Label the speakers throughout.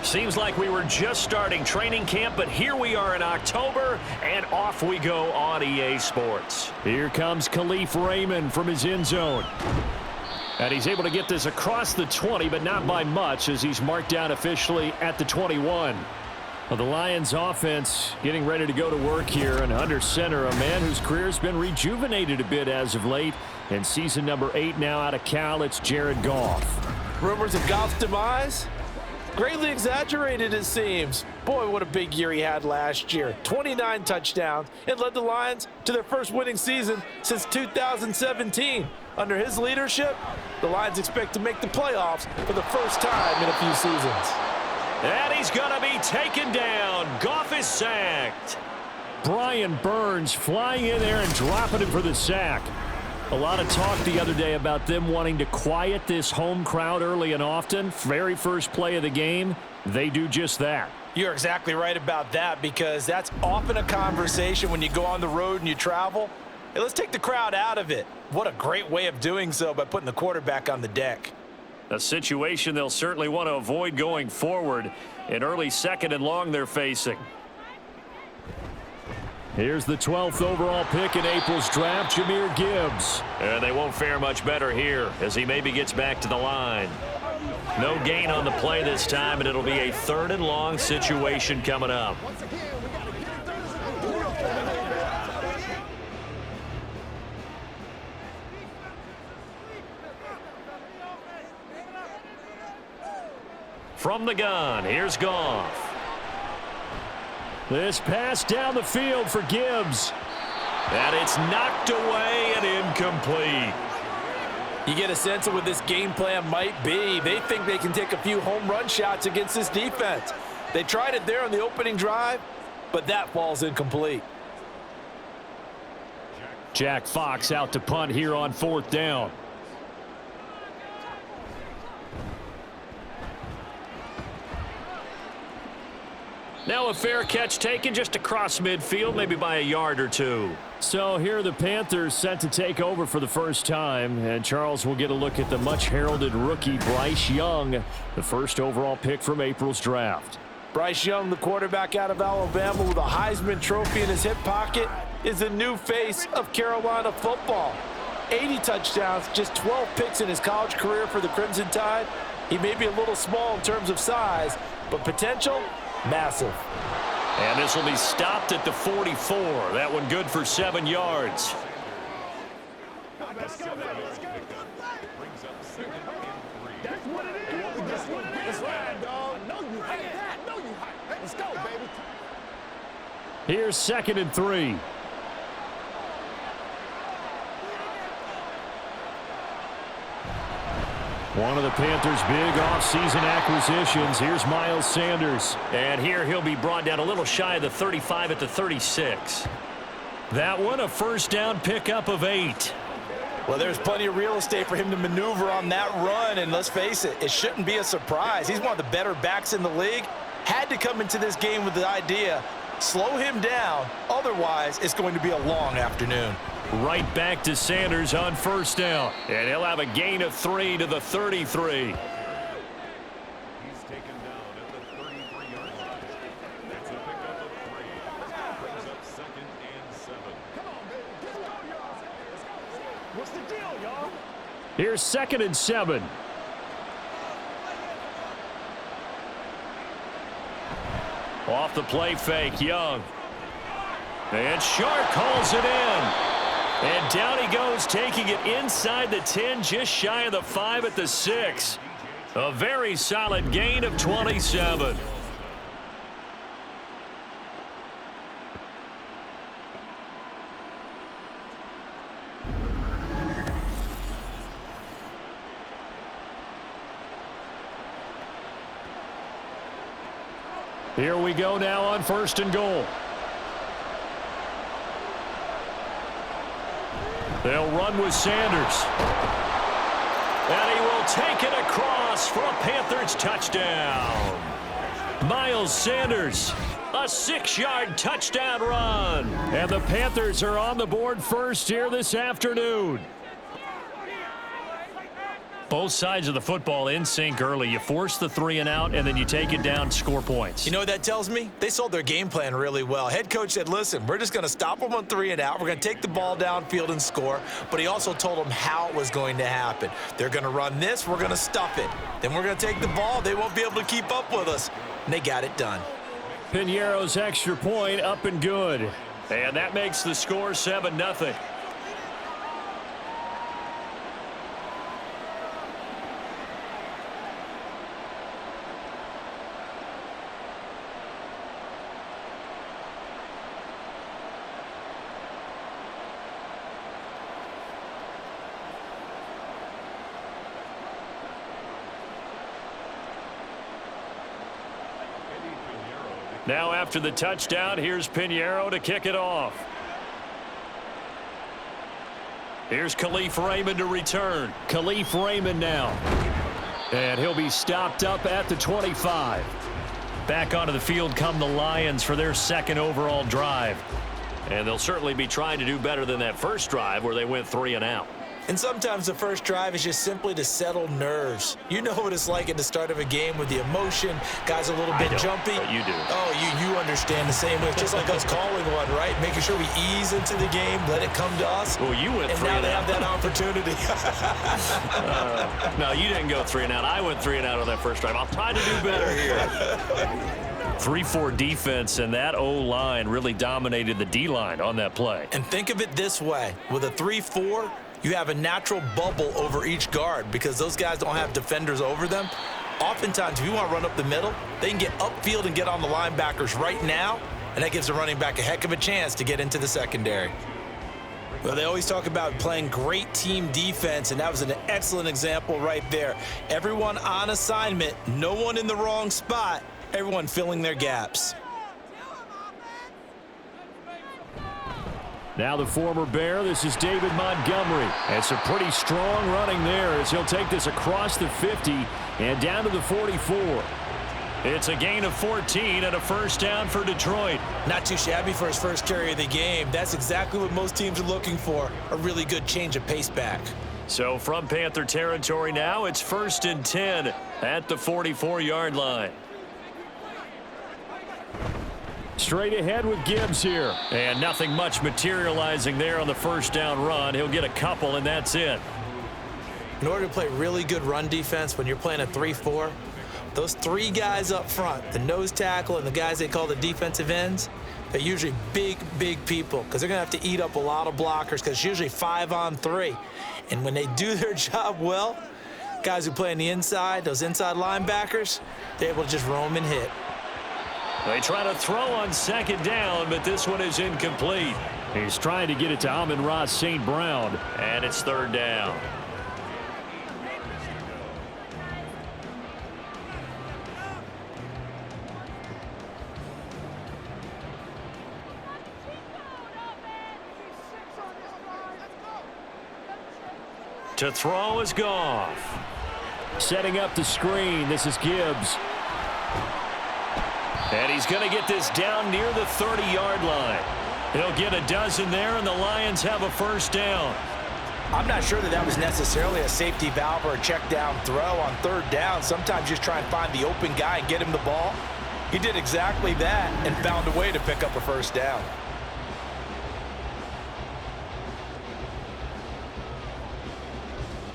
Speaker 1: Seems like we were just starting training camp, but here we are in October, and off we go on EA Sports.
Speaker 2: Here comes Khalif Raymond from his end zone. And he's able to get this across the 20, but not by much, as he's marked down officially at the 21. Well, the Lions offense getting ready to go to work here, and under center, a man whose career has been rejuvenated a bit as of late. And season number 8 now out of Cal, it's Jared Goff.
Speaker 3: Rumors of Goff's demise? Greatly exaggerated, it seems. Boy, what a big year he had last year. 29 touchdowns and led the Lions to their first winning season since 2017. Under his leadership, the Lions expect to make the playoffs for the first time in a few seasons.
Speaker 1: And he's going to be taken down. Goff is sacked.
Speaker 2: Brian Burns flying in there and dropping him for the sack. A lot of talk the other day about them wanting to quiet this home crowd early and often. Very first play of the game, they do just that.
Speaker 3: You're exactly right about that, because that's often a conversation when you go on the road and you travel. Hey, let's take the crowd out of it. What a great way of doing so by putting the quarterback on the deck.
Speaker 1: A situation they'll certainly want to avoid going forward. An early second and long they're facing.
Speaker 2: Here's the 12th overall pick in April's draft, Jahmyr Gibbs.
Speaker 1: And they won't fare much better here as he maybe gets back to the line. No gain on the play this time, and it'll be a 3rd and long situation coming up. From the gun, here's Goff.
Speaker 2: This pass down the field for Gibbs.
Speaker 1: And it's knocked away and incomplete.
Speaker 3: You get a sense of what this game plan might be. They think they can take a few home run shots against this defense. They tried it there on the opening drive, but that falls incomplete.
Speaker 2: Jack Fox out to punt here on 4th down.
Speaker 1: Now a fair catch taken just across midfield, maybe by a yard or two.
Speaker 2: So here are the Panthers set to take over for the first time. And Charles will get a look at the much-heralded rookie Bryce Young, the first overall pick from April's draft.
Speaker 3: Bryce Young, the quarterback out of Alabama with a Heisman Trophy in his hip pocket, is the new face of Carolina football. 80 touchdowns, just 12 picks in his college career for the Crimson Tide. He may be a little small in terms of size, but potential, massive.
Speaker 1: And this will be stopped at the 44. That one good for 7 yards.
Speaker 4: Let's go, baby. Let's go. Brings up 2nd and 3. That's what it is. That's what it is. That's right, dog. I know you hype that. I know you hype. Let's go, baby.
Speaker 2: Here's 2nd and 3. One of the Panthers' big offseason acquisitions. Here's Miles Sanders.
Speaker 1: And here he'll be brought down a little shy of the 35 at the 36.
Speaker 2: That one a first down pickup of 8.
Speaker 3: Well, there's plenty of real estate for him to maneuver on that run, and let's face it, it shouldn't be a surprise. He's one of the better backs in the league. Had to come into this game with the idea, slow him down, otherwise it's going to be a long afternoon.
Speaker 2: Right back to Sanders on first down.
Speaker 1: And he'll have a gain of 3 to the 33.
Speaker 4: He's taken down at the 33-yard line. That's a pickup of 3. Brings up 2nd and 7. Come on, baby. Let's go, y'all. What's the deal, y'all?
Speaker 2: Here's 2nd and 7.
Speaker 1: Off the play fake, Young. And Shark calls it in. And down he goes, taking it inside the 10, just shy of the 5 at the 6. A very solid gain of 27.
Speaker 2: Here we go now on 1st and goal. They'll run with Sanders.
Speaker 1: And he will take it across for a Panthers touchdown.
Speaker 2: Miles Sanders,
Speaker 1: a 6-yard touchdown run.
Speaker 2: And the Panthers are on the board first here this afternoon. Both sides of the football in sync early. You force the 3 and out, and then you take it down, score points.
Speaker 3: You know what that tells me? They sold their game plan really well. Head coach said, listen, we're just going to stop them on 3 and out. We're going to take the ball downfield and score. But he also told them how it was going to happen. They're going to run this. We're going to stuff it. Then we're going to take the ball. They won't be able to keep up with us. And they got it done.
Speaker 2: Piñeiro's extra point up and good.
Speaker 1: And that makes the score 7-0. Now after the touchdown, here's Piñeiro to kick it off. Here's Khalif Raymond to return.
Speaker 2: Khalif Raymond now. And he'll be stopped up at the 25.
Speaker 1: Back onto the field come the Lions for their second overall drive. And they'll certainly be trying to do better than that first drive where they went 3 and out.
Speaker 3: And sometimes the first drive is just simply to settle nerves. You know what it's like at the start of a game with the emotion. Guys a little bit jumpy.
Speaker 1: But you do.
Speaker 3: Oh, you understand the same way. It's just like us calling one, right? Making sure we ease into the game, let it come to us.
Speaker 1: Well, you went 3
Speaker 3: and
Speaker 1: and
Speaker 3: now
Speaker 1: out.
Speaker 3: they have that opportunity.
Speaker 1: No, you didn't go 3 and out. I went 3 and out on that first drive. I'll try to do better here. 3-4 defense, and that O-line really dominated the D-line on that play.
Speaker 3: And think of it this way. With a 3-4, you have a natural bubble over each guard because those guys don't have defenders over them. Oftentimes, if you want to run up the middle, they can get upfield and get on the linebackers right now, and that gives the running back a heck of a chance to get into the secondary. Well, they always talk about playing great team defense, and that was an excellent example right there. Everyone on assignment, no one in the wrong spot, everyone filling their gaps.
Speaker 2: Now the former Bear, this is David Montgomery. And some pretty strong running there as he'll take this across the 50 and down to the 44.
Speaker 1: It's a gain of 14 and a first down for Detroit.
Speaker 3: Not too shabby for his first carry of the game. That's exactly what most teams are looking for, a really good change of pace back.
Speaker 1: So from Panther territory now, it's 1st and 10 at the 44-yard line.
Speaker 2: Straight ahead with Gibbs here.
Speaker 1: And nothing much materializing there on the first down run. He'll get a couple, and that's it.
Speaker 3: In order to play really good run defense when you're playing a 3-4, those 3 guys up front, the nose tackle and the guys they call the defensive ends, they're usually big people because they're going to have to eat up a lot of blockers because it's usually 5-on-3. And when they do their job well, guys who play on the inside, those inside linebackers, they're able to just roam and hit.
Speaker 1: They try to throw on second down, but this one is incomplete.
Speaker 2: He's trying to get it to Amon-Ra St. Brown.
Speaker 1: And it's 3rd down. To throw is Goff.
Speaker 2: Setting up the screen, this is Gibbs.
Speaker 1: And he's going to get this down near the 30-yard line. He'll get a dozen there, and the Lions have a first down.
Speaker 3: I'm not sure that was necessarily a safety valve or a check down throw on 3rd down. Sometimes you just try and find the open guy and get him the ball. He did exactly that and found a way to pick up a first down.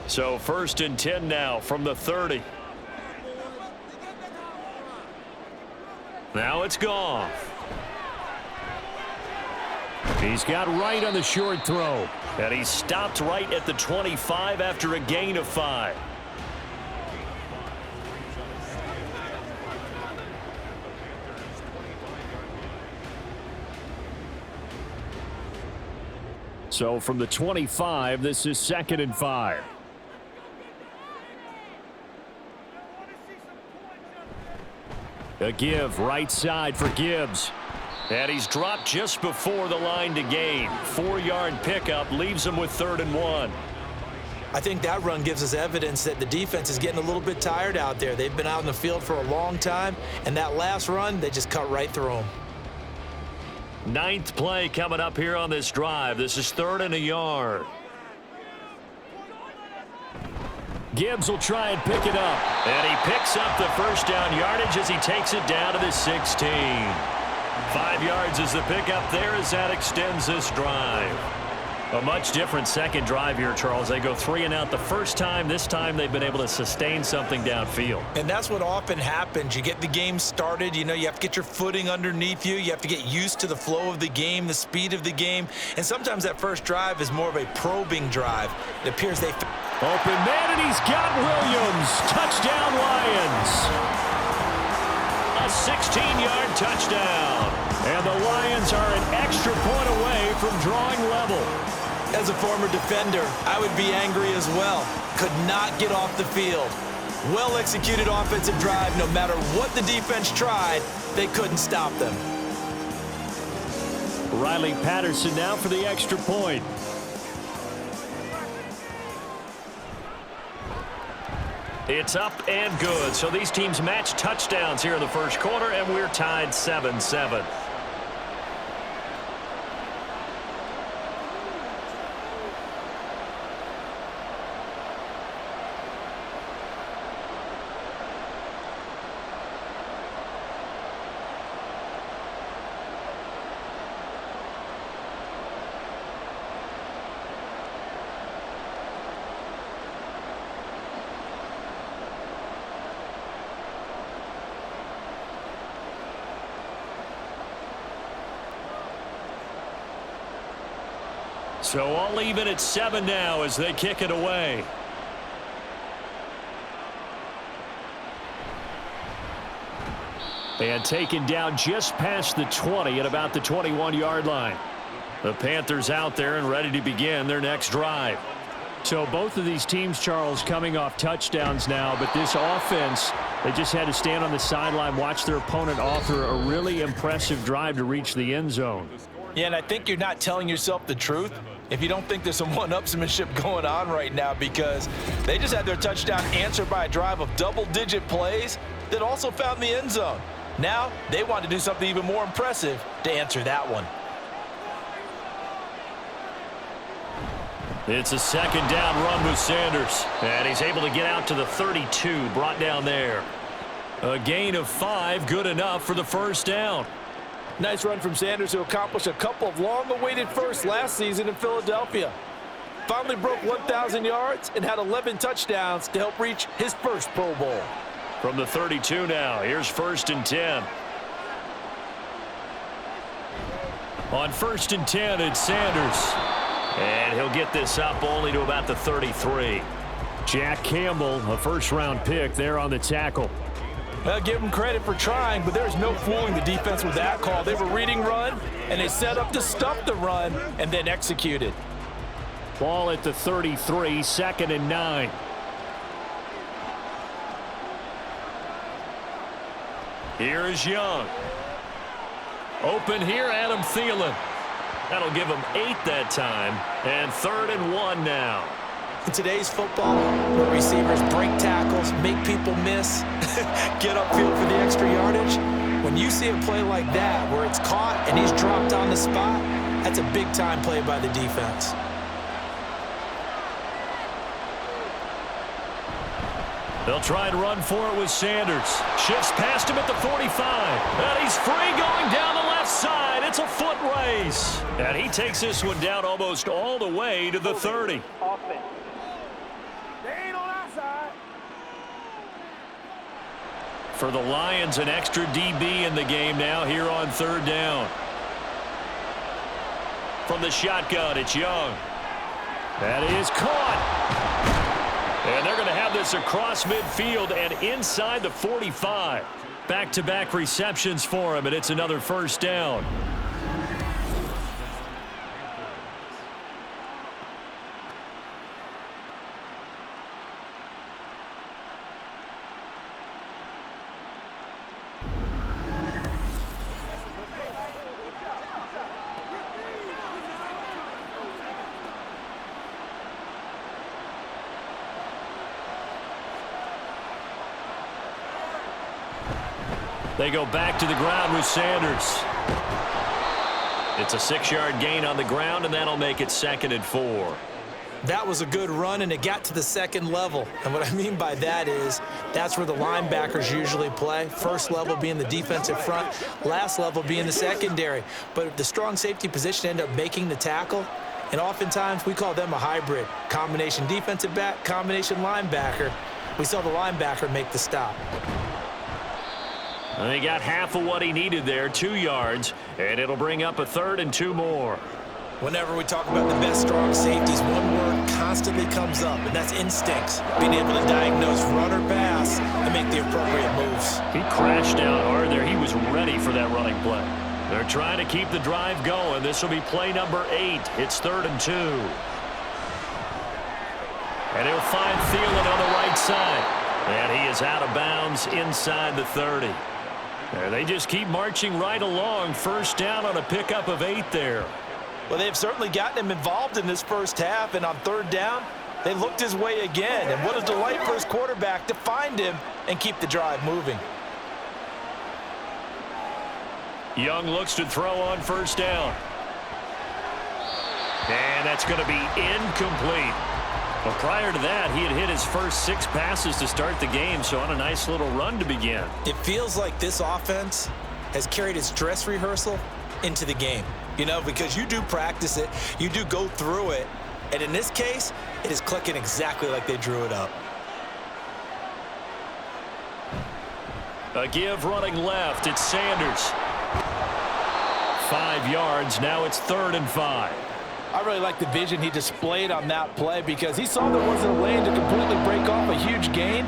Speaker 1: So 1st and 10 now from the 30. Now it's Goff.
Speaker 2: He's got right on the short throw.
Speaker 1: And he stopped right at the 25 after a gain of 5.
Speaker 2: So from the 25, this is 2nd and 5. A give right side for Gibbs.
Speaker 1: And he's dropped just before the line to gain. 4-yard pickup leaves him with 3rd and 1.
Speaker 3: I think that run gives us evidence that the defense is getting a little bit tired out there. They've been out in the field for a long time, and that last run, they just cut right through them.
Speaker 1: 9th play coming up here on this drive. This is 3rd and a yard.
Speaker 2: Gibbs will try and pick it up.
Speaker 1: And he picks up the first down yardage as he takes it down to the 16. 5 yards is the pickup there as that extends this drive. A much different second drive here, Charles. They go 3 and out the first time. This time they've been able to sustain something downfield.
Speaker 5: And that's what often happens. You get the game started. You know, you have to get your footing underneath you. You have to get used to the flow of the game, the speed of the game. And sometimes that first drive is more of a probing drive. It appears they...
Speaker 2: Open man, and he's got Williams. Touchdown, Lions.
Speaker 1: A 16-yard touchdown.
Speaker 2: And the Lions are an extra point away from drawing level.
Speaker 5: As a former defender, I would be angry as well. Could not get off the field. Well-executed offensive drive. No matter what the defense tried, they couldn't stop them.
Speaker 2: Riley Patterson now for the extra point.
Speaker 1: It's up and good. So these teams match touchdowns here in the first quarter, and we're tied 7-7. So all even at 7 now as they kick it away.
Speaker 2: And taken down just past the 20 at about the 21-yard line.
Speaker 1: The Panthers out there and ready to begin their next drive.
Speaker 2: So both of these teams, Charles, coming off touchdowns now, but this offense, they just had to stand on the sideline, watch their opponent offer a really impressive drive to reach the end zone.
Speaker 5: Yeah, and I think you're not telling yourself the truth if you don't think there's some one-upsmanship going on right now, because they just had their touchdown answered by a drive of double-digit plays that also found the end zone. Now they want to do something even more impressive to answer that one.
Speaker 1: It's a second down run with Sanders, and he's able to get out to the 32, brought down there. A gain of 5, good enough for the first down.
Speaker 3: Nice run from Sanders to accomplish a couple of long-awaited firsts last season in Philadelphia. Finally broke 1,000 yards and had 11 touchdowns to help reach his first Pro Bowl.
Speaker 1: From the 32 now, here's 1st and 10. On 1st and 10, it's Sanders. And he'll get this up only to about the 33.
Speaker 2: Jack Campbell, a first-round pick there on the tackle.
Speaker 3: Well, give them credit for trying, but there's no fooling the defense with that call. They were reading run, and they set up to stuff the run and then executed.
Speaker 2: Ball at the 33, 2nd and 9.
Speaker 1: Here is Young. Open here, Adam Thielen. That'll give him 8 that time, and 3rd and 1 now.
Speaker 5: In today's football, where receivers break tackles, make people miss, get upfield for the extra yardage, when you see a play like that where it's caught and he's dropped on the spot, that's a big-time play by the defense.
Speaker 1: They'll try and run for it with Sanders. Shifts past him at the 45. And he's free going down the left side. It's a foot race. And he takes this one down almost all the way to the 30. For the Lions, an extra DB in the game now here on 3rd down. From the shotgun, it's Young.
Speaker 2: That is caught.
Speaker 1: And they're going to have this across midfield and inside the 45. Back-to-back receptions for him, and it's another first down. They go back to the ground with Sanders. It's a 6-yard gain on the ground, and that'll make it 2nd and 4.
Speaker 5: That was a good run, and it got to the second level. And what I mean by that is that's where the linebackers usually play. First level being the defensive front, last level being the secondary. But the strong safety position ended up making the tackle, and oftentimes we call them a hybrid. Combination defensive back, combination linebacker. We saw the linebacker make the stop.
Speaker 2: And he got half of what he needed there, 2 yards, and it'll bring up a 3rd and 2 more.
Speaker 5: Whenever we talk about the best strong safeties, one word constantly comes up, and that's instincts. Being able to diagnose run or pass and make the appropriate moves.
Speaker 2: He crashed down hard there. He was ready for that running play. They're trying to keep the drive going. This will be play number 8. It's 3rd and 2. And he'll find Thielen on the right side. And he is out of bounds inside the 30. There, they just keep marching right along. First down on a pickup of 8 there.
Speaker 5: Well, they've certainly gotten him involved in this first half, and on 3rd down, they looked his way again. And what a delight for his quarterback to find him and keep the drive moving.
Speaker 2: Young looks to throw on first down. And that's going to be incomplete. Well, prior to that, he had hit his first 6 passes to start the game, so on a nice little run to begin.
Speaker 5: It feels like this offense has carried its dress rehearsal into the game. You know, because you do practice it, you do go through it, and in this case, it is clicking exactly like they drew it up.
Speaker 2: A give running left. It's Sanders. 5 yards. Now it's 3rd and 5.
Speaker 3: I really like the vision he displayed on that play because he saw there wasn't a lane to completely break off a huge gain.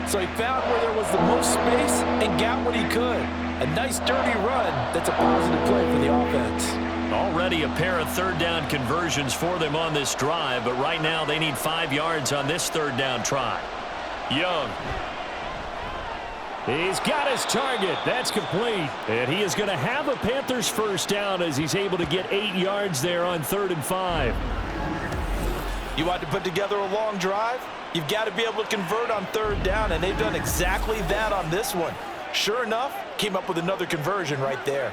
Speaker 3: So he found where there was the most space and got what he could. A nice dirty run that's a positive play for the offense.
Speaker 2: Already a pair of 3rd down conversions for them on this drive, but right now they need 5 yards on this 3rd down try. Young. He's got his target. That's complete. And he is going to have a Panthers first down as he's able to get 8 yards there on 3rd and 5.
Speaker 5: You want to put together a long drive? You've got to be able to convert on 3rd down, and they've done exactly that on this one. Sure enough, came up with another conversion right there.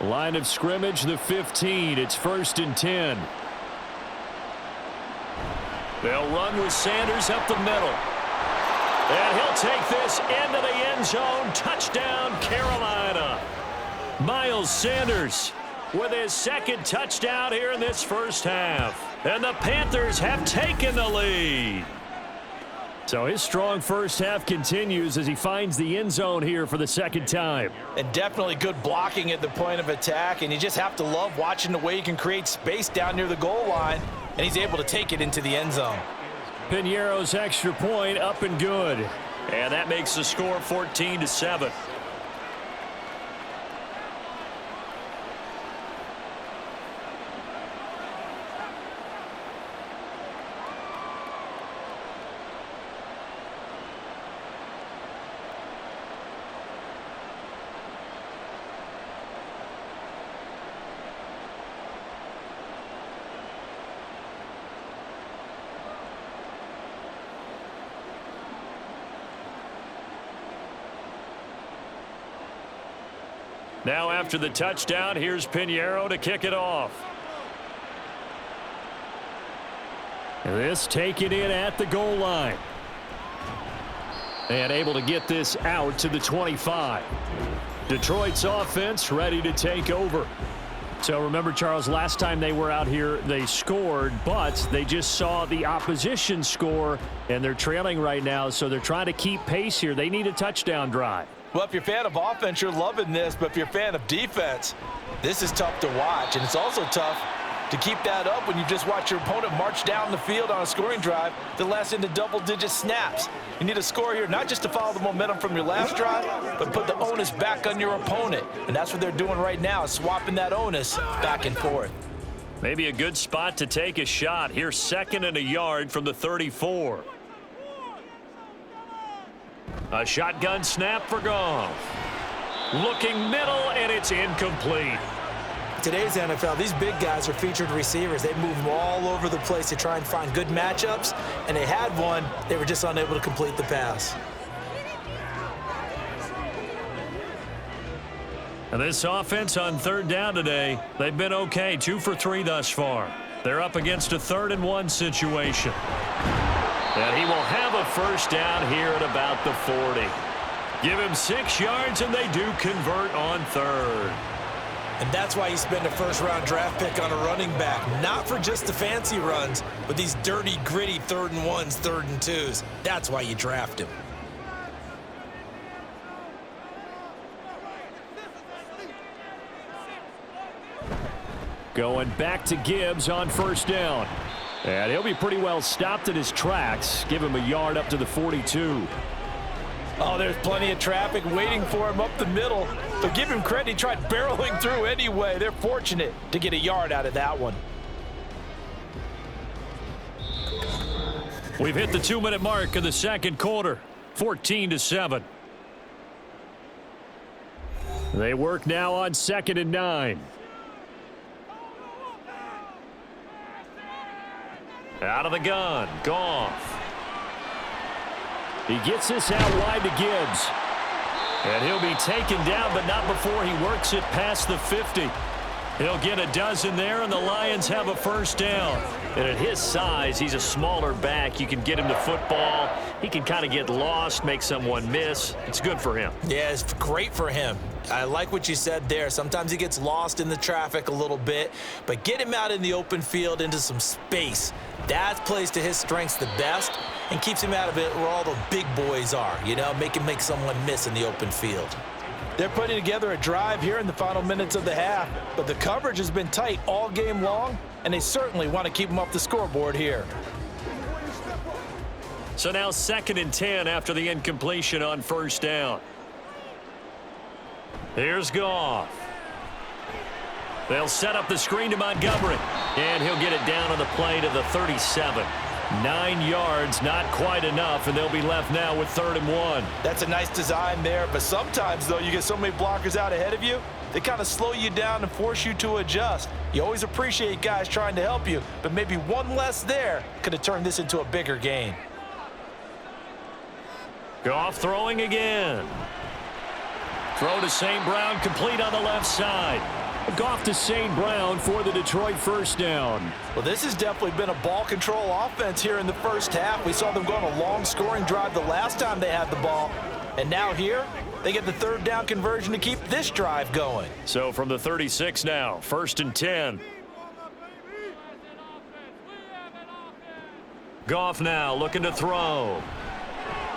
Speaker 2: Line of scrimmage, the 15. It's 1st and 10. They'll run with Sanders up the middle. And he'll take this into the end zone. Touchdown, Carolina. Miles Sanders with his 2nd touchdown here in this first half. And the Panthers have taken the lead. So his strong first half continues as he finds the end zone here for the 2nd time.
Speaker 5: And definitely good blocking at the point of attack, and you just have to love watching the way he can create space down near the goal line, and he's able to take it into the end zone.
Speaker 2: Piñeiro's extra point up and good.
Speaker 1: And that makes the score 14-7.
Speaker 2: Now after the touchdown, here's Piñeiro to kick it off. And this taken in at the goal line. And able to get this out to the 25. Detroit's offense ready to take over. So remember, Charles, last time they were out here, they scored, but they just saw the opposition score, and they're trailing right now, so they're trying to keep pace here. They need a touchdown drive.
Speaker 5: Well, if you're a fan of offense, you're loving this, but if you're a fan of defense, this is tough to watch, and it's also tough to keep that up when you just watch your opponent march down the field on a scoring drive that lasts into double-digit snaps. You need a score here, not just to follow the momentum from your last drive, but put the onus back on your opponent, and that's what they're doing right now, swapping that onus back and forth.
Speaker 1: Maybe a good spot to take a shot. Here's 2nd and a yard from the 34. A shotgun snap for Goff. Looking middle, and it's incomplete.
Speaker 5: Today's NFL, these big guys are featured receivers. They move them all over the place to try and find good matchups, and they had one. They were just unable to complete the pass.
Speaker 1: And this offense on third down today, they've been okay, 2 for 3 thus far. They're up against a 3rd and 1 situation. And he will have a first down here at about the 40. Give him 6 yards, and they do convert on 3rd.
Speaker 5: And that's why you spend a first-round draft pick on a running back. Not for just the fancy runs, but these dirty, gritty 3rd and 1s, 3rd and 2s. That's why you draft him.
Speaker 2: Going back to Gibbs on first down. And he'll be pretty well stopped in his tracks. Give him a yard up to the 42.
Speaker 3: Oh, there's plenty of traffic waiting for him up the middle. But give him credit, he tried barreling through anyway. They're fortunate to get a yard out of that one.
Speaker 2: We've hit the 2-minute mark of the second quarter. 14-7. They work now on 2nd and 9. Out of the gun, Goff. He gets this out wide to Gibbs. And he'll be taken down, but not before he works it past the 50. He'll get a dozen there, and the Lions have a first down.
Speaker 1: And at his size, he's a smaller back. You can get him to football. He can kind of get lost, make someone miss. It's good for him.
Speaker 5: Yeah, it's great for him. I like what you said there. Sometimes he gets lost in the traffic a little bit, but get him out in the open field into some space. That plays to his strengths the best and keeps him out of it where all the big boys are, you know, make him make someone miss in the open field.
Speaker 3: They're putting together a drive here in the final minutes of the half, but the coverage has been tight all game long, and they certainly want to keep them off the scoreboard here.
Speaker 1: So now 2nd and 10 after the incompletion on first down. Here's Goff. They'll set up the screen to Montgomery, and he'll get it down on the play to the 37. 9 yards, not quite enough, and they'll be left now with 3rd and 1.
Speaker 3: That's a nice design there, but sometimes, though, you get so many blockers out ahead of you, they kind of slow you down and force you to adjust. You always appreciate guys trying to help you, but maybe one less there could have turned this into a bigger gain.
Speaker 1: Goff throwing again. Throw to St. Brown, complete on the left side.
Speaker 2: Goff to St. Brown for the Detroit first down.
Speaker 3: Well, this has definitely been a ball control offense here in the first half. We saw them go on a long scoring drive the last time they had the ball. And now here, they get the 3rd down conversion to keep this drive going.
Speaker 1: So from the 36 now, 1st and 10. Goff now looking to throw.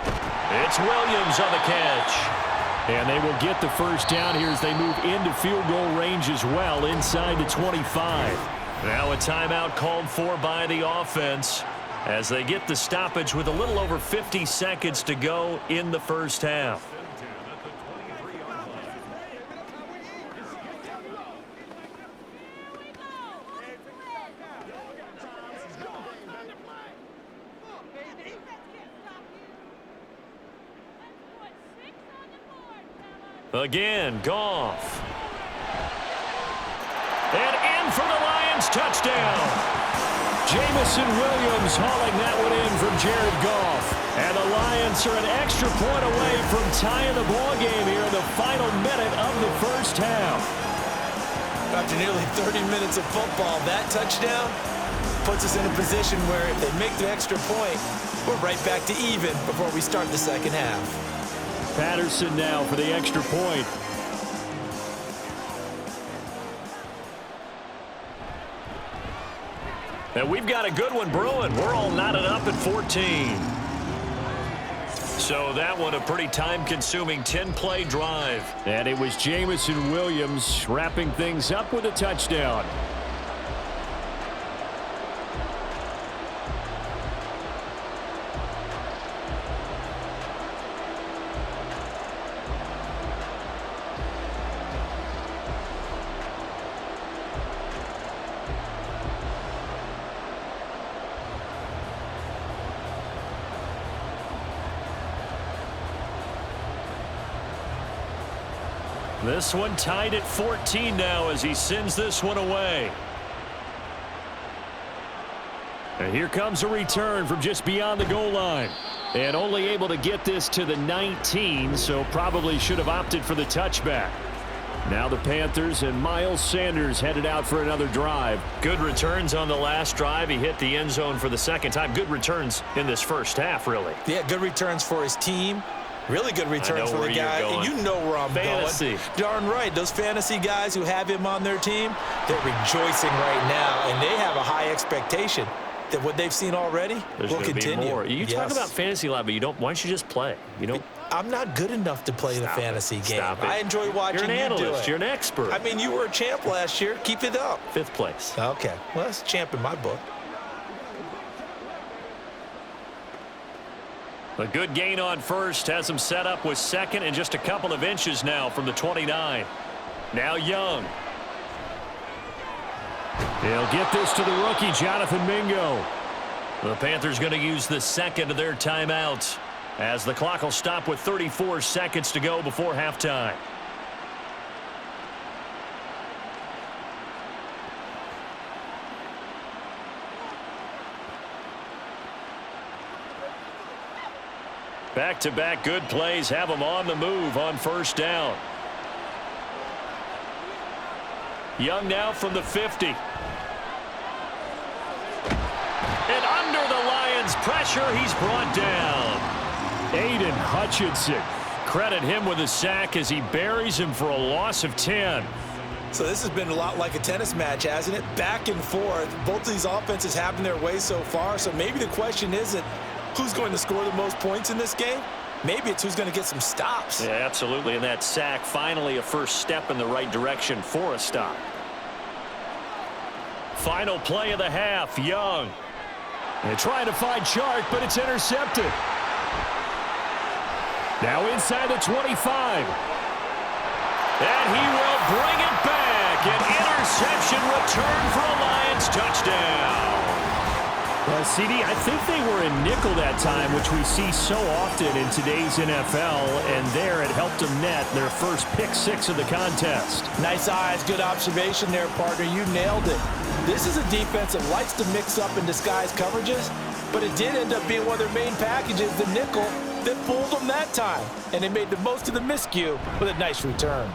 Speaker 1: It's Williams on the catch.
Speaker 2: And they will get the first down here as they move into field goal range as well, inside the 25.
Speaker 1: Now a timeout called for by the offense as they get the stoppage with a little over 50 seconds to go in the first half. Again, Goff. And in for the Lions, touchdown.
Speaker 2: Jamison Williams hauling that one in from Jared Goff. And the Lions are an extra point away from tying the ball game here in the final minute of the first half.
Speaker 5: After nearly 30 minutes of football, that touchdown puts us in a position where if they make the extra point, we're right back to even before we start the second half.
Speaker 2: Patterson now for the extra point.
Speaker 1: And we've got a good one brewing. We're all knotted up at 14. So that one a pretty time-consuming 10-play drive.
Speaker 2: And it was Jamison Williams wrapping things up with a touchdown.
Speaker 1: This one tied at 14 now as he sends this one away.
Speaker 2: And here comes a return from just beyond the goal line. And only able to get this to the 19, so probably should have opted for the touchback. Now the Panthers and Miles Sanders headed out for another drive.
Speaker 1: Good returns on the last drive. He hit the end zone for the second time. Good returns in this first half, really.
Speaker 5: Yeah, good returns for his team. Really good returns for the guy. You know where I'm going. Darn right. Those fantasy guys who have him on their team, they're rejoicing right now, and they have a high expectation that what they've seen already will continue.
Speaker 1: Be more. You talk about fantasy a lot, but you don't. Why don't you just play? You don't.
Speaker 5: I'm not good enough to play the fantasy game. I enjoy watching you do it.
Speaker 1: You're an analyst. You're an expert.
Speaker 5: I mean, you were a champ last year. Keep it up.
Speaker 1: 5th place.
Speaker 5: Okay. Well, that's a champ in my book.
Speaker 1: A good gain on first has him set up with second and just a couple of inches now from the 29. Now Young.
Speaker 2: They'll get this to the rookie, Jonathan Mingo.
Speaker 1: The Panthers going to use the second of their timeouts as the clock will stop with 34 seconds to go before halftime. Back-to-back good plays have them on the move on first down. Young now from the 50. And under the Lions' pressure, he's brought down.
Speaker 2: Aiden Hutchinson.
Speaker 1: Credit him with a sack as he buries him for a loss of 10.
Speaker 5: So this has been a lot like a tennis match, hasn't it? Back and forth. Both of these offenses having their way so far. So maybe the question isn't who's going to score the most points in this game. Maybe it's who's going to get some stops.
Speaker 1: Yeah, absolutely. And that sack, finally a first step in the right direction for a stop. Final play of the half, Young.
Speaker 2: They're trying to find Chark, but it's intercepted. Now inside the 25.
Speaker 1: And he will bring it back. An interception return for a Lions touchdown.
Speaker 2: Well, CD, I think they were in nickel that time, which we see so often in today's NFL, and there it helped them net their first pick 6 of the contest.
Speaker 5: Nice eyes, good observation there, partner. You nailed it. This is a defense that likes to mix up and disguise coverages, but it did end up being one of their main packages, the nickel, that fooled them that time, and they made the most of the miscue with a nice return.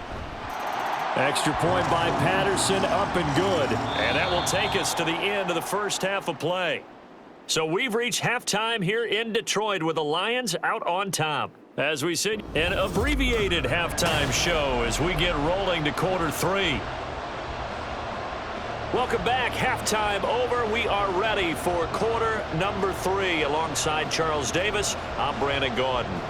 Speaker 2: Extra point by Patterson, up and good.
Speaker 1: And that will take us to the end of the first half of play. So we've reached halftime here in Detroit with the Lions out on top. As we see, an abbreviated halftime show as we get rolling to quarter 3. Welcome back. Halftime over. We are ready for quarter number 3. Alongside Charles Davis, I'm Brandon Gordon.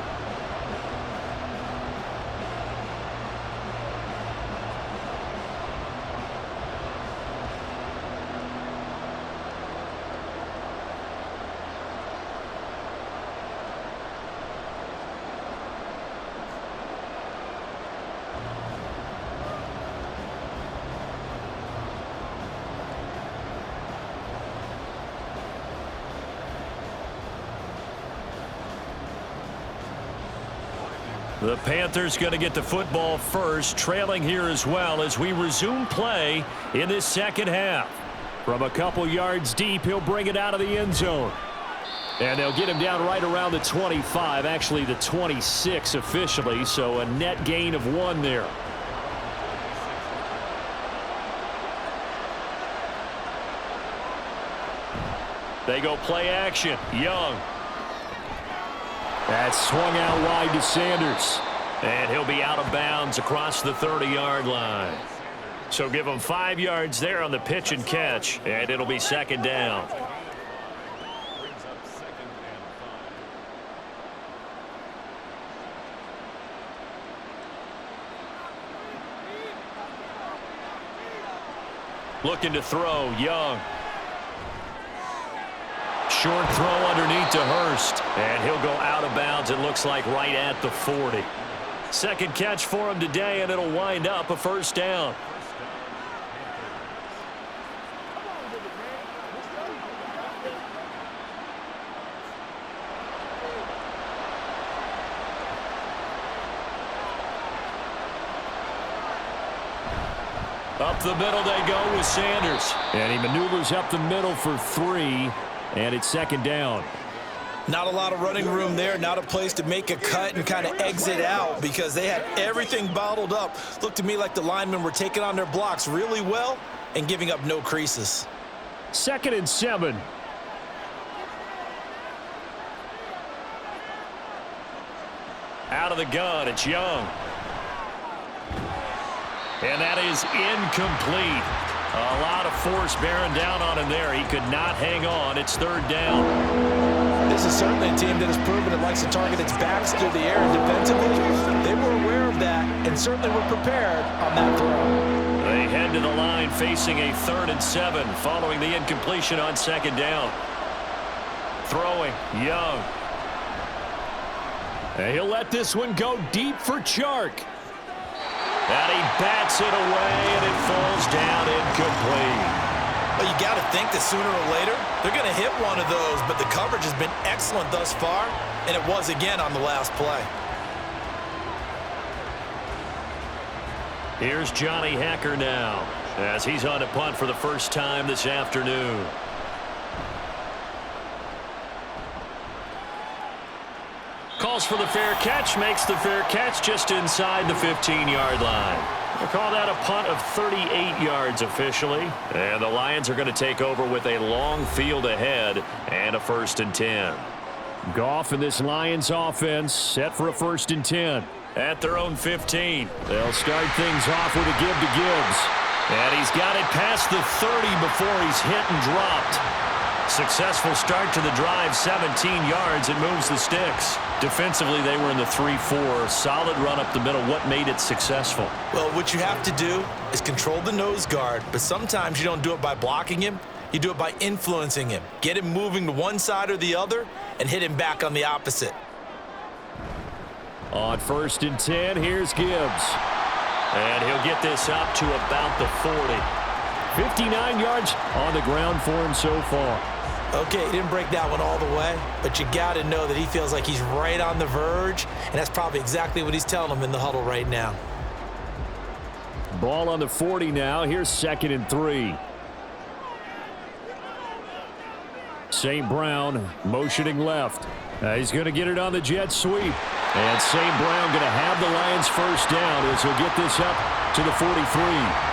Speaker 1: The Panthers going to get the football first, trailing here as well as we resume play in this second half.
Speaker 2: From a couple yards deep, he'll bring it out of the end zone. And they'll get him down right around the 25, actually the 26 officially, so a net gain of 1 there.
Speaker 1: They go play action. Young.
Speaker 2: That's swung out wide to Sanders.
Speaker 1: And he'll be out of bounds across the 30-yard line. So give him 5 yards there on the pitch and catch, and it'll be second down. Looking to throw, Young. Short throw underneath to Hurst, and he'll go out of bounds, it looks like, right at the 40. Second catch for him today, and it'll wind up a first down. Up the middle they go with Sanders.
Speaker 2: And he maneuvers up the middle for 3, and it's second down.
Speaker 5: Not a lot of running room there, not a place to make a cut and kind of exit out because they had everything bottled up. Looked to me like the linemen were taking on their blocks really well and giving up no creases.
Speaker 2: 2nd and 7.
Speaker 1: Out of the gun, it's Young. And that is incomplete. A lot of force bearing down on him there. He could not hang on. It's 3rd down.
Speaker 5: This is certainly a team that has proven it likes to target its backs through the air, and defensively, they were aware of that and certainly were prepared on that throw.
Speaker 1: They head to the line facing a 3rd and 7 following the incompletion on 2nd down. Throwing, Young.
Speaker 2: And he'll let this one go deep for Chark.
Speaker 1: And he bats it away, and it falls down incomplete.
Speaker 5: Well, you got to think that sooner or later, they're going to hit one of those, but the coverage has been excellent thus far, and it was again on the last play.
Speaker 1: Here's Johnny Hacker now, as he's on to punt for the first time this afternoon. Calls for the fair catch, makes the fair catch just inside the 15-yard line. We'll call that a punt of 38 yards officially. And the Lions are going to take over with a long field ahead and a 1st and 10.
Speaker 2: Goff and this Lions offense set for a 1st and 10.
Speaker 1: At their own 15.
Speaker 2: They'll start things off with a give to Gibbs.
Speaker 1: And he's got it past the 30 before he's hit and dropped. Successful start to the drive, 17 yards. It moves the sticks. Defensively, they were in the 3-4. Solid run up the middle. What made it successful?
Speaker 5: Well, what you have to do is control the nose guard, but sometimes you don't do it by blocking him. You do it by influencing him. Get him moving to one side or the other and hit him back on the opposite.
Speaker 2: On 1st and 10, here's Gibbs.
Speaker 1: And he'll get this up to about the 40.
Speaker 2: 59 yards on the ground for him so far.
Speaker 5: Okay, he didn't break that one all the way, but you got to know that he feels like he's right on the verge, and that's probably exactly what he's telling them in the huddle right now.
Speaker 2: Ball on the 40 now. Here's 2nd and 3. St. Brown motioning left. He's going to get it on the jet sweep. And St. Brown going to have the Lions 1st down as he'll get this up to the 43.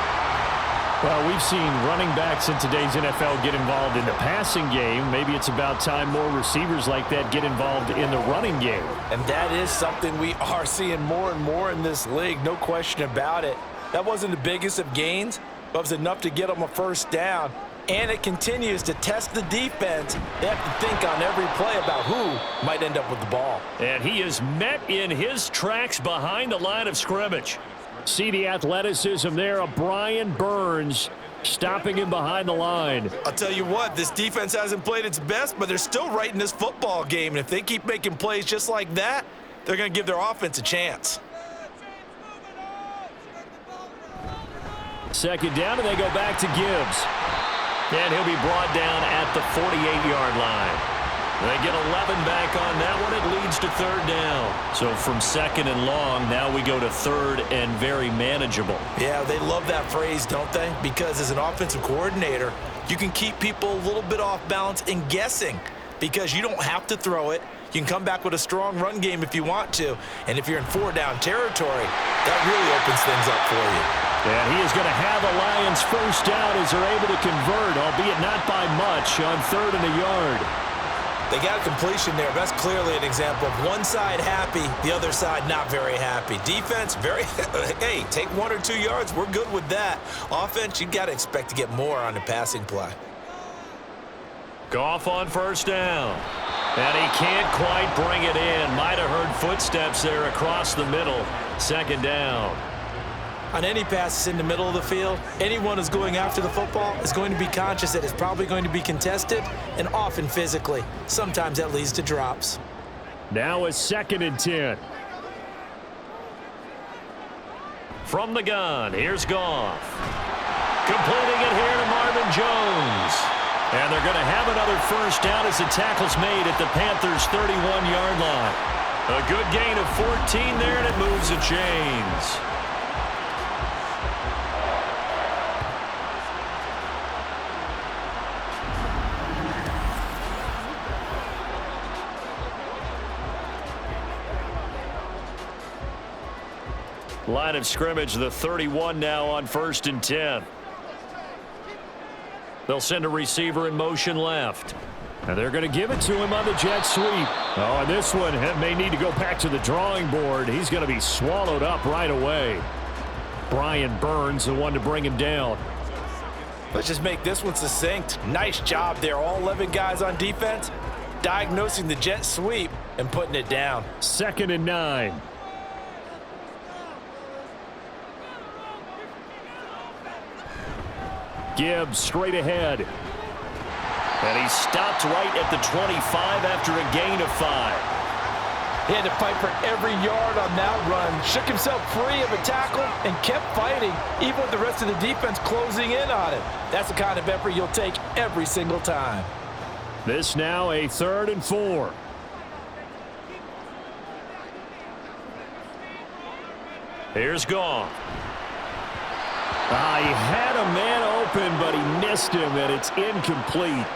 Speaker 2: Well, we've seen running backs in today's NFL get involved in the passing game. Maybe it's about time more receivers like that get involved in the running game.
Speaker 3: And that is something we are seeing more and more in this league, no question about it. That wasn't the biggest of gains, but it was enough to get them a 1st down. And it continues to test the defense. They have to think on every play about who might end up with the ball.
Speaker 1: And he is met in his tracks behind the line of scrimmage.
Speaker 2: See the athleticism there of Brian Burns stopping him behind the line.
Speaker 5: I'll tell you what, this defense hasn't played its best, but they're still right in this football game. And if they keep making plays just like that, they're going to give their offense a chance.
Speaker 2: 2nd down, and they go back to Gibbs.
Speaker 1: And he'll be brought down at the 48-yard line. They get 11 back on that one. It leads to 3rd down. So from 2nd and long, now we go to 3rd and very manageable.
Speaker 5: Yeah, they love that phrase, don't they? Because as an offensive coordinator, you can keep people a little bit off balance and guessing because you don't have to throw it. You can come back with a strong run game if you want to. And if you're in 4-down territory, that really opens things up for you.
Speaker 2: And he is going to have the Lions 1st down as they're able to convert, albeit not by much, on 3rd and a yard.
Speaker 5: They got a completion there. That's clearly an example of one side happy, the other side not very happy. Defense, very, hey, take 1 or 2 yards. We're good with that. Offense, you got to expect to get more on the passing play.
Speaker 1: Goff on 1st down. And he can't quite bring it in. Might have heard footsteps there across the middle. 2nd down.
Speaker 5: On any passes in the middle of the field, anyone who's going after the football is going to be conscious that it's probably going to be contested and often physically. Sometimes that leads to drops.
Speaker 2: Now a 2nd and 10.
Speaker 1: From the gun, here's Goff. Completing it here to Marvin Jones. And they're going to have another 1st down as the tackle's made at the Panthers' 31-yard line. A good gain of 14 there, and it moves the chains. Line of scrimmage, the 31 now on 1st and 10. They'll send a receiver in motion left.
Speaker 2: And they're going to give it to him on the jet sweep. Oh, and this one may need to go back to the drawing board. He's going to be swallowed up right away. Brian Burns, the one to bring him down.
Speaker 3: Let's just make this one succinct. Nice job there. All 11 guys on defense diagnosing the jet sweep and putting it down.
Speaker 2: 2nd and 9. Gibbs straight ahead.
Speaker 1: And he stopped right at the 25 after a gain of 5.
Speaker 3: He had to fight for every yard on that run. Shook himself free of a tackle and kept fighting, even with the rest of the defense closing in on him. That's the kind of effort you'll take every single time.
Speaker 2: This now a 3rd and 4.
Speaker 1: Here's Gong.
Speaker 2: He had a man open, but he missed him, and it's incomplete.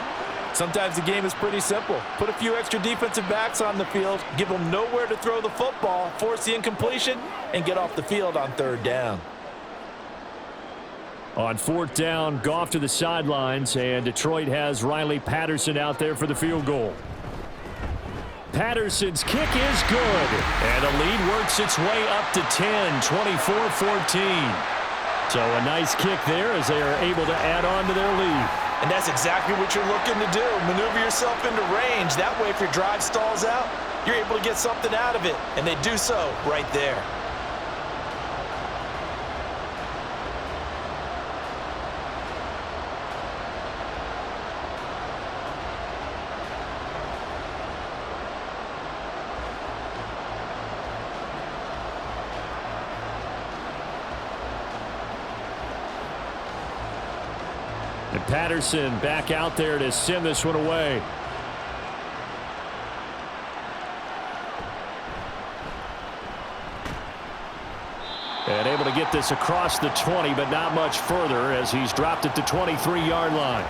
Speaker 3: Sometimes the game is pretty simple. Put a few extra defensive backs on the field, give them nowhere to throw the football, force the incompletion, and get off the field on 3rd down.
Speaker 2: On 4th down, Goff to the sidelines, and Detroit has Riley Patterson out there for the field goal. Patterson's kick is good.
Speaker 1: And the lead works its way up to 10, 24-14.
Speaker 2: So a nice kick there as they are able to add on to their lead.
Speaker 3: And that's exactly what you're looking to do. Maneuver yourself into range. That way, if your drive stalls out, you're able to get something out of it. And they do so right there.
Speaker 2: And Patterson back out there to send this one away. And able to get this across the 20, but not much further as he's dropped it to 23-yard line.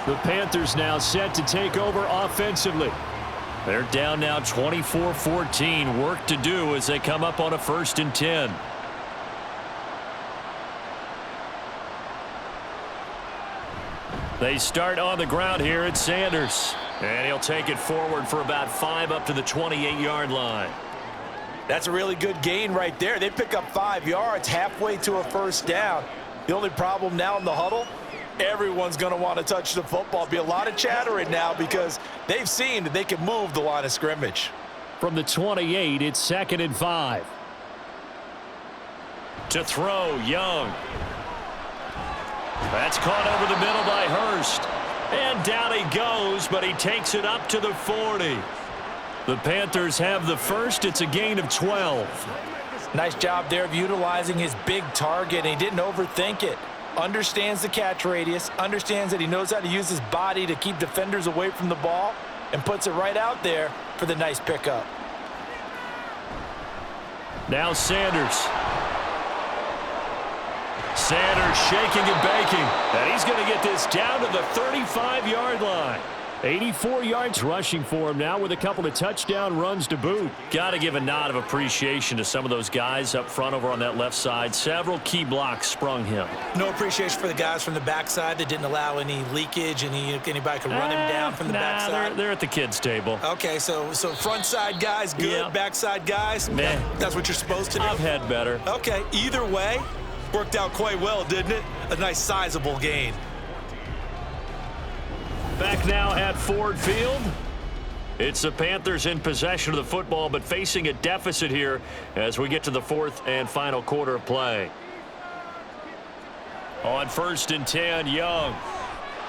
Speaker 2: The Panthers now set to take over offensively.
Speaker 1: They're down now 24-14. Work to do as they come up on a 1st and 10. They start on the ground here at Sanders. And he'll take it forward for about 5 up to the 28-yard line.
Speaker 3: That's a really good gain right there. They pick up 5 yards halfway to a 1st down. The only problem now in the huddle, everyone's going to want to touch the football. Be a lot of chattering now because they've seen that they can move the line of scrimmage.
Speaker 2: From the 28, it's 2nd and 5.
Speaker 1: To throw, Young. That's caught over the middle by Hurst. And down he goes, but he takes it up to the 40. The Panthers have the first. It's a gain of 12.
Speaker 3: Nice job there of utilizing his big target. He didn't overthink it. Understands the catch radius. Understands that he knows how to use his body to keep defenders away from the ball. And puts it right out there for the nice pickup.
Speaker 1: Now Sanders. Sanders shaking and baking. And he's going to get this down to the 35-yard line.
Speaker 2: 84 yards rushing for him now with a couple of touchdown runs to boot.
Speaker 1: Got to give a nod of appreciation to some of those guys up front over on that left side. Several key blocks sprung him.
Speaker 6: No appreciation for the guys from the backside that didn't allow any leakage and anybody could run him down from the backside.
Speaker 1: They're at the kids' table.
Speaker 6: Okay, so front side guys good,
Speaker 1: Yeah.
Speaker 6: Backside guys,
Speaker 1: Man.
Speaker 6: that's what you're supposed to do?
Speaker 1: I've had better.
Speaker 6: Okay, either way, worked out quite well, didn't it? A nice sizable gain.
Speaker 1: Back now at Ford Field. It's the Panthers in possession of the football, but facing a deficit here as we get to the 4th and final quarter of play. On 1st and 10, Young.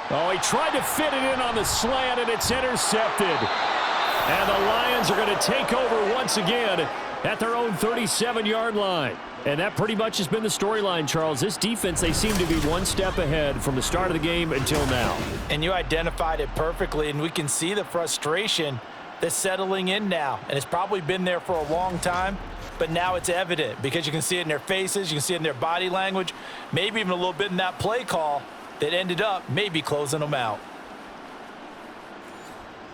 Speaker 2: Oh, he tried to fit it in on the slant, and it's intercepted. And the Lions are going to take over once again at their own 37-yard line. And that pretty much has been the storyline, Charles. This defense, they seem to be one step ahead from the start of the game until now.
Speaker 3: And you identified it perfectly, and we can see the frustration that's settling in now. And it's probably been there for a long time, but now it's evident because you can see it in their faces, you can see it in their body language, maybe even a little bit in that play call that ended up maybe closing them out.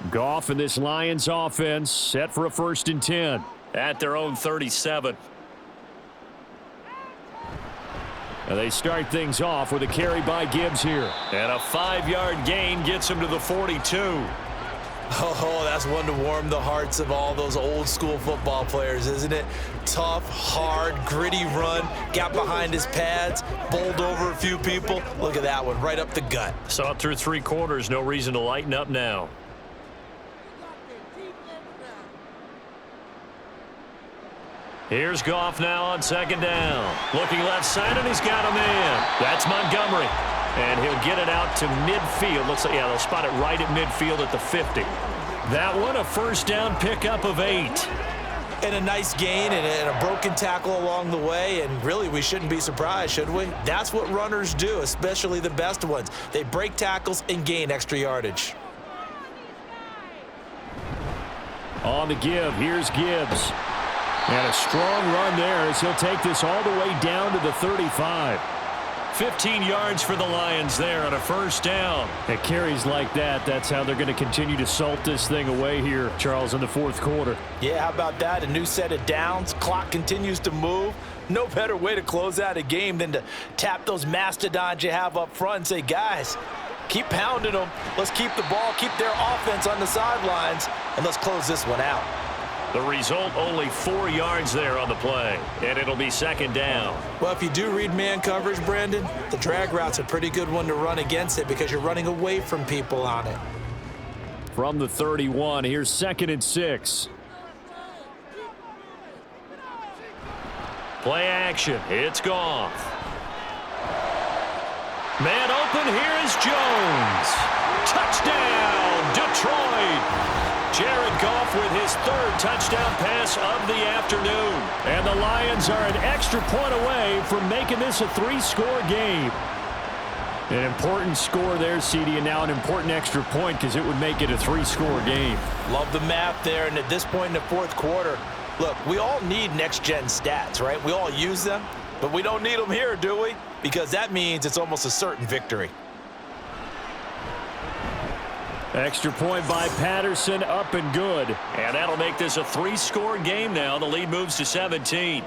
Speaker 2: Goff and this Lions offense set for a 1st and 10.
Speaker 1: At their own 37.
Speaker 2: And they start things off with a carry by Gibbs here.
Speaker 1: And a 5-yard gain gets him to the 42.
Speaker 5: Oh, that's one to warm the hearts of all those old school football players, isn't it? Tough, hard, gritty run, got behind his pads, bowled over a few people. Look at that one, right up the gut.
Speaker 1: Saw it through 3 quarters, no reason to lighten up now. Here's Goff now on 2nd down. Looking left side, and he's got a man. That's Montgomery. And he'll get it out to midfield. Looks like, yeah, they'll spot it right at midfield at the 50. That one, a 1st down pickup of 8.
Speaker 5: And a nice gain and a broken tackle along the way. And really, we shouldn't be surprised, should we? That's what runners do, especially the best ones. They break tackles and gain extra yardage.
Speaker 2: On the give, here's Gibbs. And a strong run there as he'll take this all the way down to the 35.
Speaker 1: 15 yards for the Lions there on a 1st down.
Speaker 2: At carries like that, that's how they're going to continue to salt this thing away here, Charles, in the 4th quarter.
Speaker 5: Yeah, how about that? A new set of downs. Clock continues to move. No better way to close out a game than to tap those mastodons you have up front and say, guys, keep pounding them. Let's keep the ball, keep their offense on the sidelines, and let's close this one out.
Speaker 1: The result, only 4 yards there on the play, and it'll be 2nd down.
Speaker 5: Well, if you do read man coverage, Brandon, the drag route's a pretty good one to run against it because you're running away from people on it.
Speaker 2: From the 31, here's 2nd and 6.
Speaker 1: Play action. It's Goff. Man open. Here is Jones. Touchdown, Detroit. Jared Goff with his 3rd touchdown pass of the afternoon.
Speaker 2: And the Lions are an extra point away from making this a 3-score game. An important score there, CD, and now an important extra point because it would make it a 3-score game.
Speaker 5: Love the math there, and at this point in the 4th quarter, look, we all need next-gen stats, right? We all use them, but we don't need them here, do we? Because that means it's almost a certain victory.
Speaker 2: Extra point by Patterson, up and good.
Speaker 1: And that'll make this a 3-score game now. The lead moves to 17.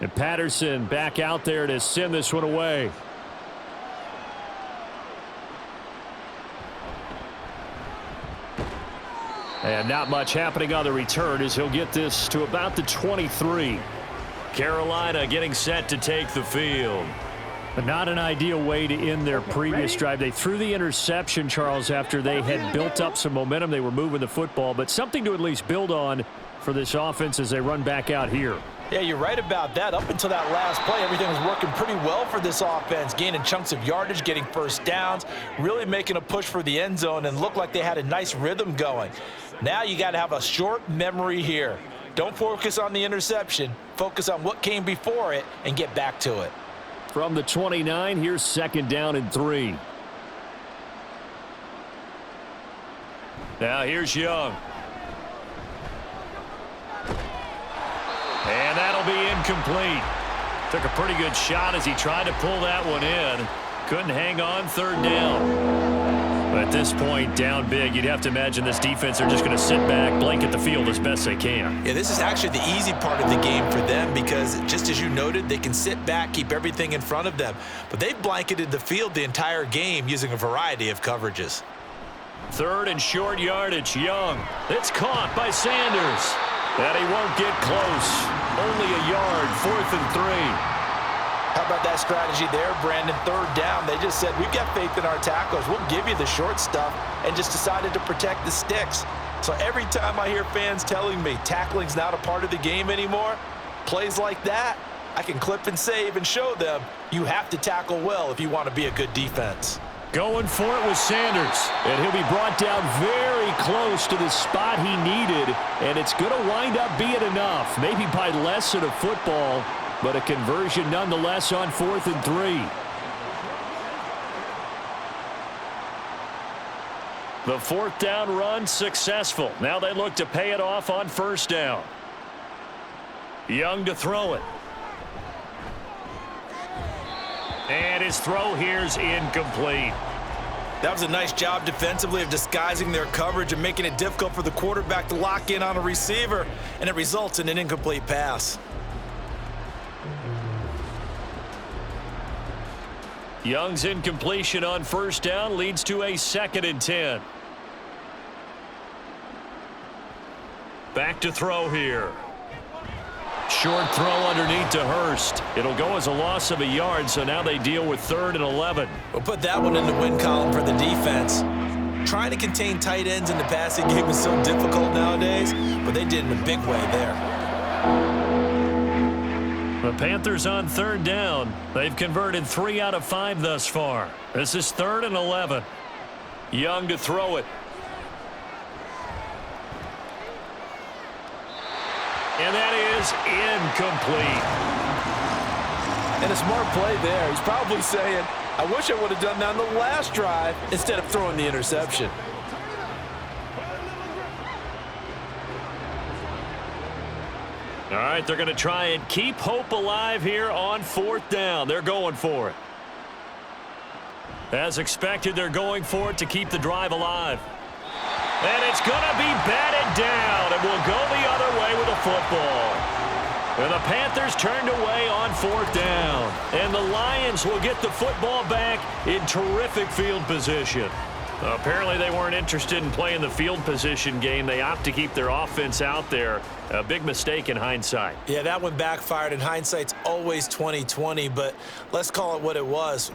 Speaker 2: And Patterson back out there to send this one away. And not much happening on the return as he'll get this to about the 23.
Speaker 1: Carolina getting set to take the field.
Speaker 2: But not an ideal way to end their previous drive. They threw the interception, Charles, after they had built up some momentum. They were moving the football, but something to at least build on for this offense as they run back out here.
Speaker 5: Yeah, you're right about that. Up until that last play, everything was working pretty well for this offense, gaining chunks of yardage, getting 1st downs, really making a push for the end zone, and looked like they had a nice rhythm going. Now you got to have a short memory here. Don't focus on the interception. Focus on what came before it and get back to it.
Speaker 2: From the 29, here's 2nd down and 3.
Speaker 1: Now here's Young. And that'll be incomplete. Took a pretty good shot as he tried to pull that one in. Couldn't hang on 3rd down. But at this point, down big, you'd have to imagine this defense are just going to sit back, blanket the field as best they can.
Speaker 5: Yeah, this is actually the easy part of the game for them because, just as you noted, they can sit back, keep everything in front of them. But they've blanketed the field the entire game using a variety of coverages.
Speaker 1: 3rd and short yardage. Young. It's caught by Sanders. And he won't get close. Only a yard, 4th and 3.
Speaker 5: How about that strategy there, Brandon? 3rd down. They just said, we've got faith in our tacklers. We'll give you the short stuff, and just decided to protect the sticks. So every time I hear fans telling me tackling's not a part of the game anymore, plays like that, I can clip and save and show them you have to tackle well if you want to be a good defense.
Speaker 2: Going for it with Sanders, and he'll be brought down very close to the spot he needed, and it's going to wind up being enough, maybe by less than a football, but a conversion nonetheless on 4th and 3.
Speaker 1: The 4th down run successful. Now they look to pay it off on 1st down.
Speaker 2: Young to throw it. And his throw here's incomplete.
Speaker 5: That was a nice job defensively of disguising their coverage and making it difficult for the quarterback to lock in on a receiver, and it results in an incomplete pass.
Speaker 2: Young's incompletion on first down leads to a 2nd and 10. Back to throw here. Short throw underneath to Hurst. It'll go as a loss of a yard, so now they deal with 3rd and 11.
Speaker 5: We'll put that one in the win column for the defense. Trying to contain tight ends in the passing game is so difficult nowadays, but they did in a big way there.
Speaker 2: The Panthers on 3rd down. They've converted 3 out of 5 thus far. This is 3rd and 11. Young to throw it. And that is incomplete.
Speaker 3: And a smart play there. He's probably saying, I wish I would have done that on the last drive instead of throwing the interception.
Speaker 2: All right, they're going to try and keep hope alive here on 4th down. They're going for it. As expected, they're going for it to keep the drive alive. And it's going to be batted down, and will go the other way with the football. And the Panthers turned away on 4th down. And the Lions will get the football back in terrific field position. Apparently they weren't interested in playing the field position game. They opt to keep their offense out there. A big mistake in hindsight.
Speaker 5: Yeah, that one backfired, and hindsight's always 20/20, but let's call it what it was.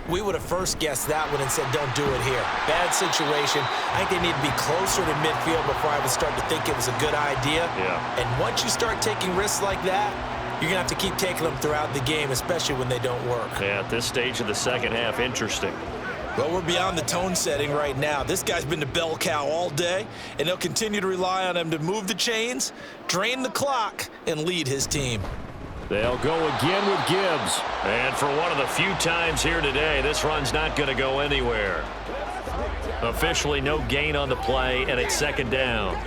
Speaker 5: We would have first guessed that one and said, don't do it here. Bad situation. I think they need to be closer to midfield before I would start to think it was a good idea.
Speaker 2: Yeah.
Speaker 5: And once you start taking risks like that, you're going to have to keep taking them throughout the game, especially when they don't work.
Speaker 2: Yeah, at this stage of the second half, interesting.
Speaker 5: Well, we're beyond the tone setting right now. This guy's been the bell cow all day, and they'll continue to rely on him to move the chains, drain the clock, and lead his team.
Speaker 2: They'll go again with Gibbs. And for one of the few times here today, this run's not going to go anywhere. Officially no gain on the play, and it's 2nd down.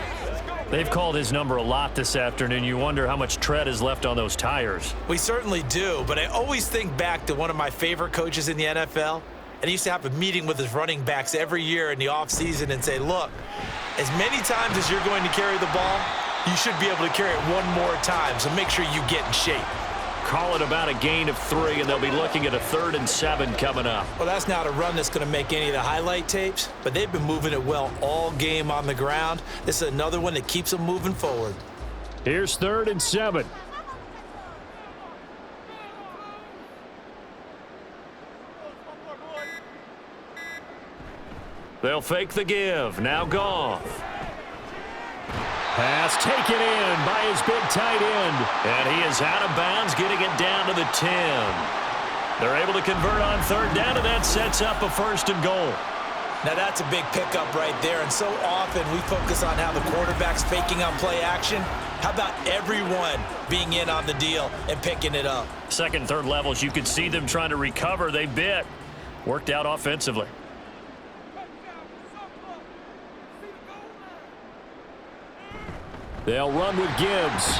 Speaker 2: They've called his number a lot this afternoon. You wonder how much tread is left on those tires.
Speaker 5: We certainly do, but I always think back to one of my favorite coaches in the NFL, and he used to have a meeting with his running backs every year in the offseason and say, look, as many times as you're going to carry the ball, you should be able to carry it one more time, so make sure you get in shape.
Speaker 2: Call it about a gain of 3, and they'll be looking at a 3rd and 7 coming up.
Speaker 5: Well, that's not a run that's going to make any of the highlight tapes, but they've been moving it well all game on the ground. This is another one that keeps them moving forward.
Speaker 2: Here's 3rd and 7. They'll fake the give. Now Goff. Pass taken in by his big tight end. And he is out of bounds, getting it down to the 10. They're able to convert on 3rd down, and that sets up a 1st and goal.
Speaker 5: Now that's a big pickup right there, and so often we focus on how the quarterback's faking on play action. How about everyone being in on the deal and picking it up?
Speaker 2: 2nd, 3rd levels, you could see them trying to recover. They bit. Worked out offensively. They'll run with Gibbs.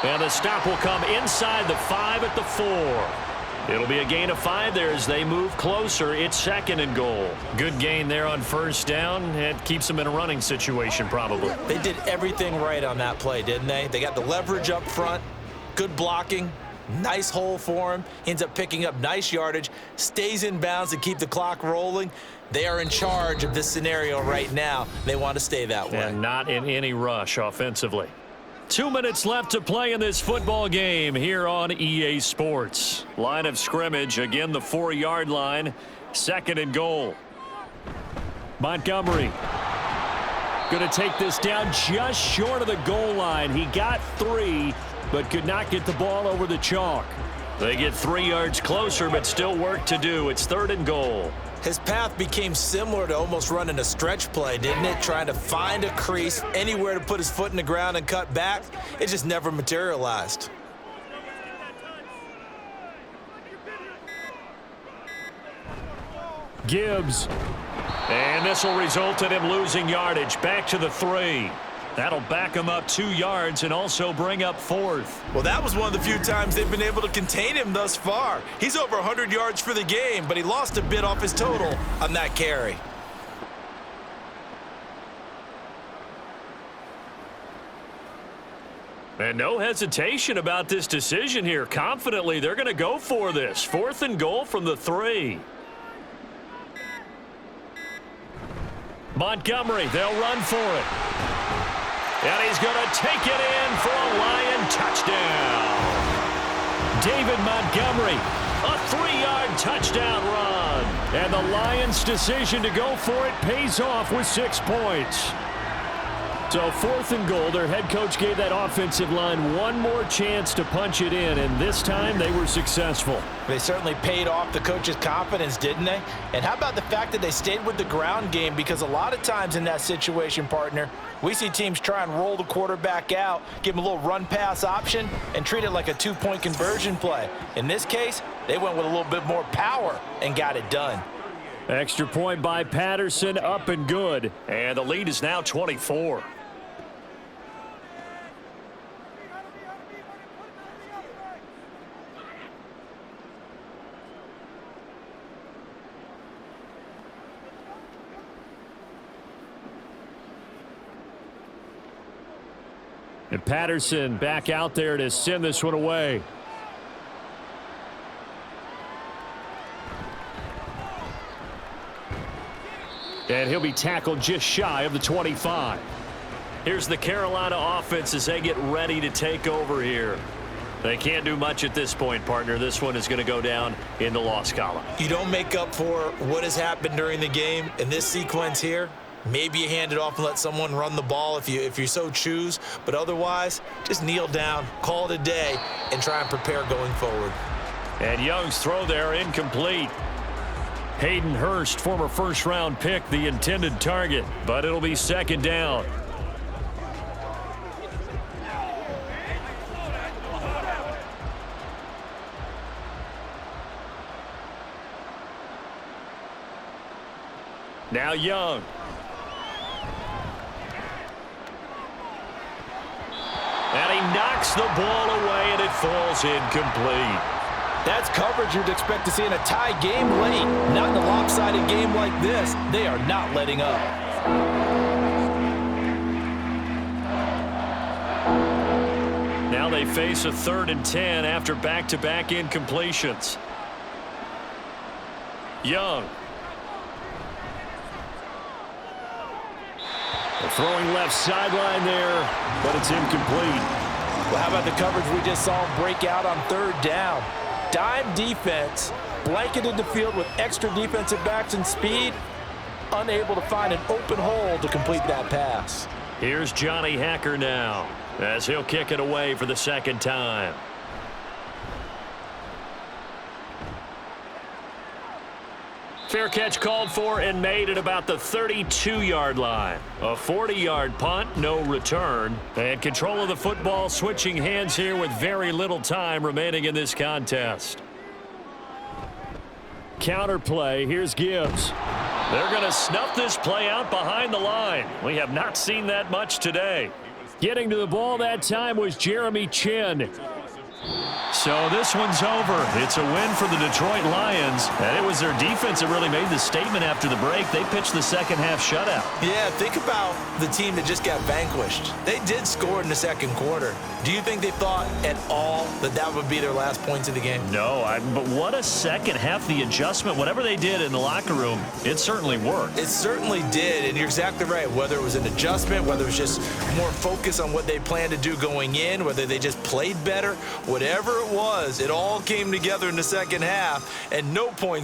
Speaker 2: And the stop will come inside the 5 at the 4. It'll be a gain of 5 there as they move closer. It's 2nd and goal. Good gain there on 1st down. It keeps them in a running situation probably.
Speaker 5: They did everything right on that play, didn't they? They got the leverage up front, good blocking, nice hole for him. He ends up picking up nice yardage, stays in bounds to keep the clock rolling. They are in charge of this scenario right now. They want to stay that way.
Speaker 2: And not in any rush offensively. 2 minutes left to play in this football game here on EA Sports. Line of scrimmage, again the 4-yard line. 2nd and goal. Montgomery going to take this down just short of the goal line. He got 3, but could not get the ball over the chalk. They get 3 yards closer, but still work to do. It's 3rd and goal.
Speaker 5: His path became similar to almost running a stretch play, didn't it? Trying to find a crease, anywhere to put his foot in the ground and cut back. It just never materialized.
Speaker 2: Gibbs. And this will result in him losing yardage. Back to the 3. That'll back him up 2 yards and also bring up 4th.
Speaker 5: Well, that was one of the few times they've been able to contain him thus far. He's over 100 yards for the game, but he lost a bit off his total on that carry.
Speaker 2: And no hesitation about this decision here. Confidently, they're going to go for this. 4th and goal from the 3. Montgomery, they'll run for it. And he's going to take it in for a Lion touchdown. David Montgomery, a 3-yard touchdown run. And the Lions' decision to go for it pays off with 6 points. So 4th and goal, their head coach gave that offensive line one more chance to punch it in, and this time they were successful.
Speaker 5: They certainly paid off the coach's confidence, didn't they? And how about the fact that they stayed with the ground game? Because a lot of times in that situation, partner, we see teams try and roll the quarterback out, give him a little run-pass option, and treat it like a 2-point conversion play. In this case, they went with a little bit more power and got it done.
Speaker 2: Extra point by Patterson, up and good. And the lead is now 24. And Patterson back out there to send this one away. And he'll be tackled just shy of the 25. Here's the Carolina offense as they get ready to take over here. They can't do much at this point, partner. This one is going to go down in the loss column.
Speaker 5: You don't make up for what has happened during the game in this sequence here. Maybe you hand it off and let someone run the ball if you so choose. But otherwise, just kneel down, call it a day, and try and prepare going forward.
Speaker 2: And Young's throw there incomplete. Hayden Hurst, former first-round pick, the intended target. But it'll be 2nd down. Now Young. And he knocks the ball away, and it falls incomplete.
Speaker 5: That's coverage you'd expect to see in a tie game late. Not in a lopsided game like this. They are not letting up.
Speaker 2: Now they face a 3rd and 10 after back-to-back incompletions. Young. Throwing left sideline there, but it's incomplete.
Speaker 5: Well, how about the coverage we just saw break out on 3rd down? Dime defense, blanketed the field with extra defensive backs and speed, unable to find an open hole to complete that pass.
Speaker 2: Here's Johnny Hacker now, as he'll kick it away for the 2nd time. Fair catch called for and made at about the 32-yard line. A 40-yard punt, no return. And control of the football switching hands here with very little time remaining in this contest. Counter play, here's Gibbs. They're going to snuff this play out behind the line. We have not seen that much today. Getting to the ball that time was Jeremy Chin. So this one's over. It's a win for the Detroit Lions. And it was their defense that really made the statement after the break. They pitched the second half shutout.
Speaker 5: Yeah, think about the team that just got vanquished. They did score in the 2nd quarter. Do you think they thought at all that that would be their last points of the game?
Speaker 2: No, but what a second half. The adjustment, whatever they did in the locker room, it certainly worked.
Speaker 5: It certainly did, and you're exactly right. Whether it was an adjustment, whether it was just more focus on what they planned to do going in, whether they just played better, whatever it was, it all came together in the second half, and no points